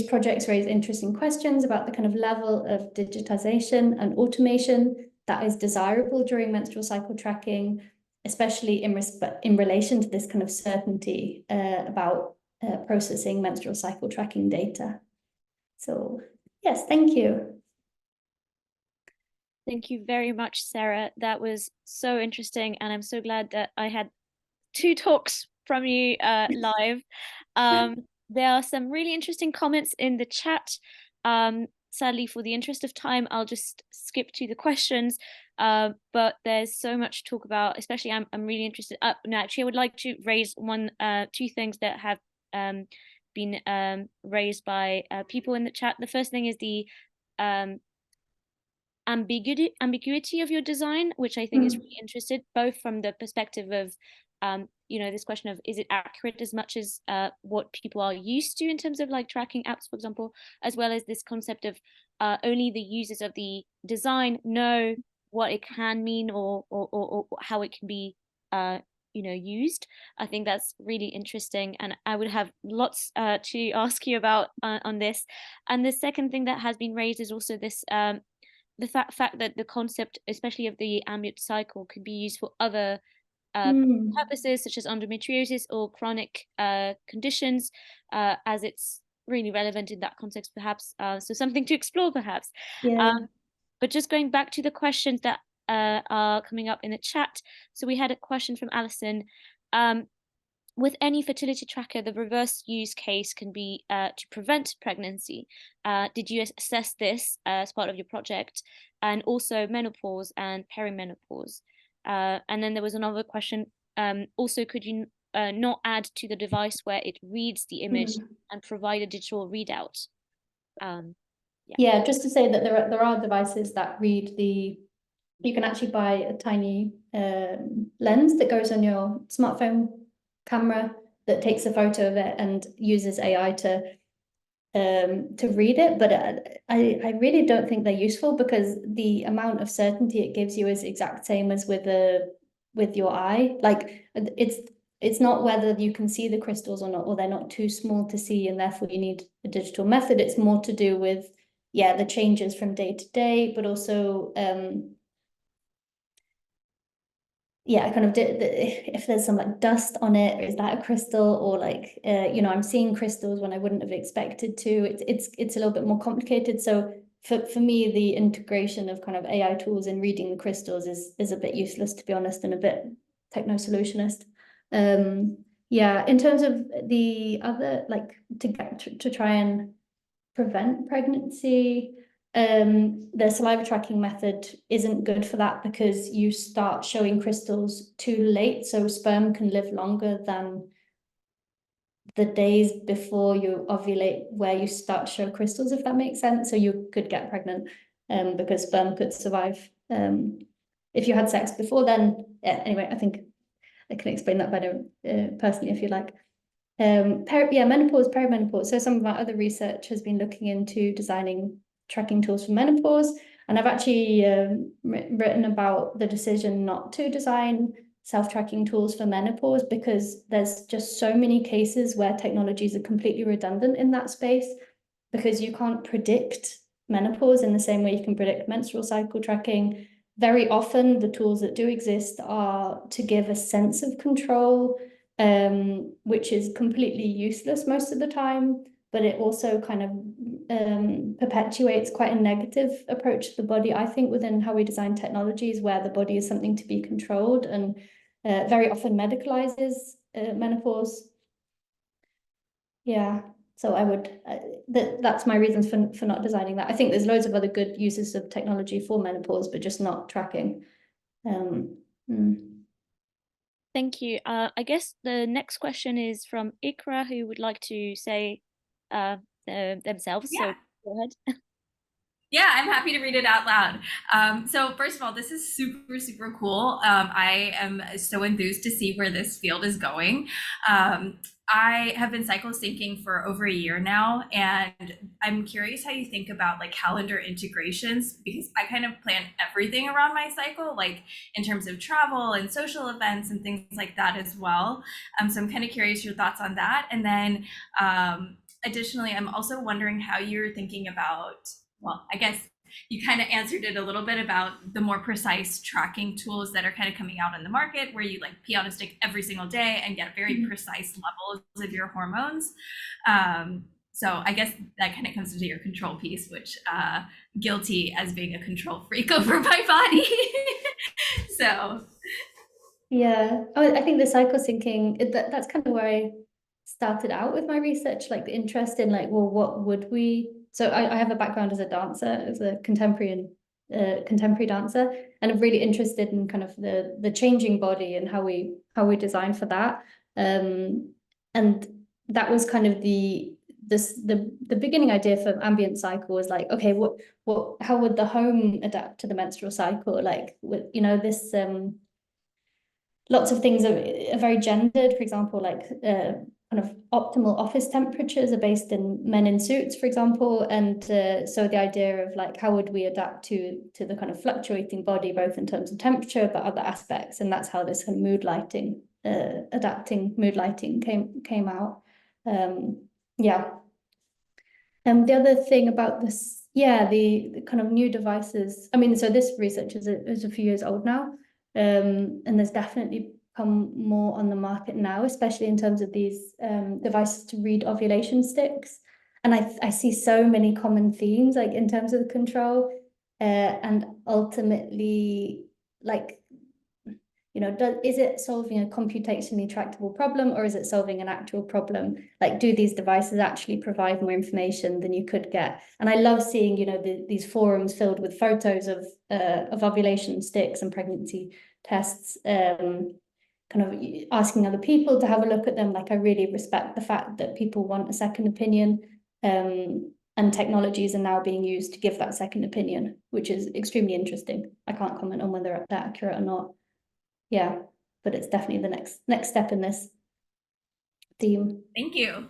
Speaker 5: projects raise interesting questions about the kind of level of digitization and automation that is desirable during menstrual cycle tracking, especially in relation to this kind of certainty about processing menstrual cycle tracking data. So yes, thank you.
Speaker 1: Thank you very much, Sarah. That was so interesting, and I'm so glad that I had 2 talks from you live. There are some really interesting comments in the chat. Sadly, for the interest of time, I'll just skip to the questions. But there's so much to talk about, especially I'm really interested. No, actually, I would like to raise 2 things that have been raised by people in the chat. The first thing is the ambiguity of your design, which I think is really interesting, both from the perspective of you know, this question of, is it accurate as much as what people are used to in terms of like tracking apps, for example, as well as this concept of only the users of the design know what it can mean or how it can be you know, used. I think that's really interesting, and I would have lots to ask you about on this. And the second thing that has been raised is also this the fact that the concept, especially of the ambient cycle, could be used for other purposes, such as endometriosis or chronic conditions, as it's really relevant in that context, perhaps. So something to explore, perhaps.
Speaker 5: Yeah.
Speaker 1: But just going back to the questions that are coming up in the chat. So we had a question from Alison. With any fertility tracker, the reverse use case can be to prevent pregnancy. Did you assess this as part of your project? And also menopause and perimenopause. And then there was another question. Also, could you not add to the device where it reads the image and provide a digital readout?
Speaker 5: Yeah, just to say that there are devices that read you can actually buy a tiny lens that goes on your smartphone camera that takes a photo of it and uses AI to read it, but I really don't think they're useful, because the amount of certainty it gives you is exact same as with your eye. Like it's not whether you can see the crystals or not, or they're not too small to see and therefore you need a digital method. It's more to do with the changes from day to day, but also kind of if there's some like dust on it, is that a crystal? Or like you know, I'm seeing crystals when I wouldn't have expected to. It's a little bit more complicated. So for me, the integration of kind of AI tools in reading the crystals is a bit useless, to be honest, and a bit techno-solutionist. Yeah, in terms of the other, like to try and prevent pregnancy, the saliva tracking method isn't good for that because you start showing crystals too late, so sperm can live longer than the days before you ovulate where you start to show crystals, if that makes sense. So you could get pregnant because sperm could survive if you had sex before then. Yeah, anyway, I think I can explain that better personally if you like. Menopause, perimenopause. So some of our other research has been looking into designing tracking tools for menopause. And I've actually written about the decision not to design self-tracking tools for menopause because there's just so many cases where technologies are completely redundant in that space because you can't predict menopause in the same way you can predict menstrual cycle tracking. Very often the tools that do exist are to give a sense of control, which is completely useless most of the time, but it also kind of perpetuates quite a negative approach to the body, I think, within how we design technologies, where the body is something to be controlled and very often medicalizes menopause. Yeah, so I would, that's my reasons for not designing that. I think there's loads of other good uses of technology for menopause, but just not tracking.
Speaker 1: Thank you. I guess the next question is from Ikra, who would like to say themselves.
Speaker 6: Yeah.
Speaker 1: So go ahead.
Speaker 6: Yeah, I'm happy to read it out loud. So first of all, this is super, super cool. I am so enthused to see where this field is going. I have been cycle syncing for over a year now, and I'm curious how you think about like calendar integrations, because I kind of plan everything around my cycle, like in terms of travel and social events and things like that as well. So I'm kind of curious your thoughts on that. And then additionally, I'm also wondering how you're thinking about, well, I guess you kind of answered it a little bit about the more precise tracking tools that are kind of coming out in the market, where you like pee on a stick every single day and get very precise levels of your hormones. So I guess that kind of comes into your control piece, which guilty as being a control freak over my body. So
Speaker 5: yeah, I think the cycle syncing, that's kind of where I started out with my research, like the interest in like, well, what would we, so I have a background as a dancer, as a contemporary dancer, and I'm really interested in kind of the changing body and how we design for that. And that was kind of the beginning idea for ambient cycle was like, okay, how would the home adapt to the menstrual cycle? Like, with, you know, this lots of things are very gendered. For example, like kind of optimal office temperatures are based in men in suits, for example. And so the idea of like, how would we adapt to the kind of fluctuating body, both in terms of temperature, but other aspects. And that's how this kind of mood lighting, adapting mood lighting came out. Yeah. The other thing about this, yeah, the kind of new devices. I mean, so this research is a few years old now. And there's definitely come more on the market now, especially in terms of these devices to read ovulation sticks. And I see so many common themes, like in terms of the control, and ultimately, like, you know, is it solving a computationally tractable problem, or is it solving an actual problem? Like, do these devices actually provide more information than you could get? And I love seeing, you know, these forums filled with photos of ovulation sticks and pregnancy tests, kind of asking other people to have a look at them. Like, I really respect the fact that people want a second opinion, and technologies are now being used to give that second opinion, which is extremely interesting. I can't comment on whether they're accurate or not. Yeah, but it's definitely the next step in this theme.
Speaker 6: thank you.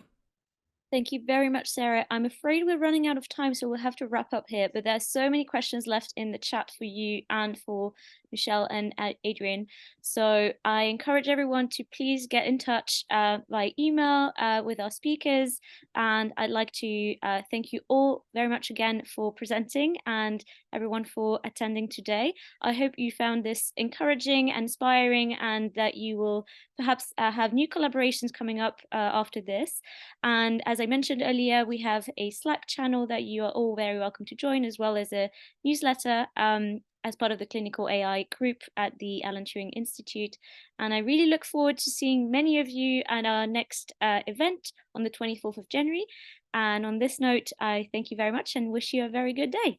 Speaker 1: Thank you very much, Sarah. I'm afraid we're running out of time, so we'll have to wrap up here. But there's so many questions left in the chat for you and for Michelle and Adrienne. So I encourage everyone to please get in touch by email with our speakers. And I'd like to thank you all very much again for presenting, and everyone for attending today. I hope you found this encouraging and inspiring, and that you will perhaps have new collaborations coming up after this. And as as I mentioned earlier, we have a Slack channel that you are all very welcome to join, as well as a newsletter as part of the clinical AI group at the Alan Turing Institute. And I really look forward to seeing many of you at our next event on the 24th of January. And on this note, I thank you very much and wish you a very good day.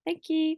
Speaker 1: Thank you.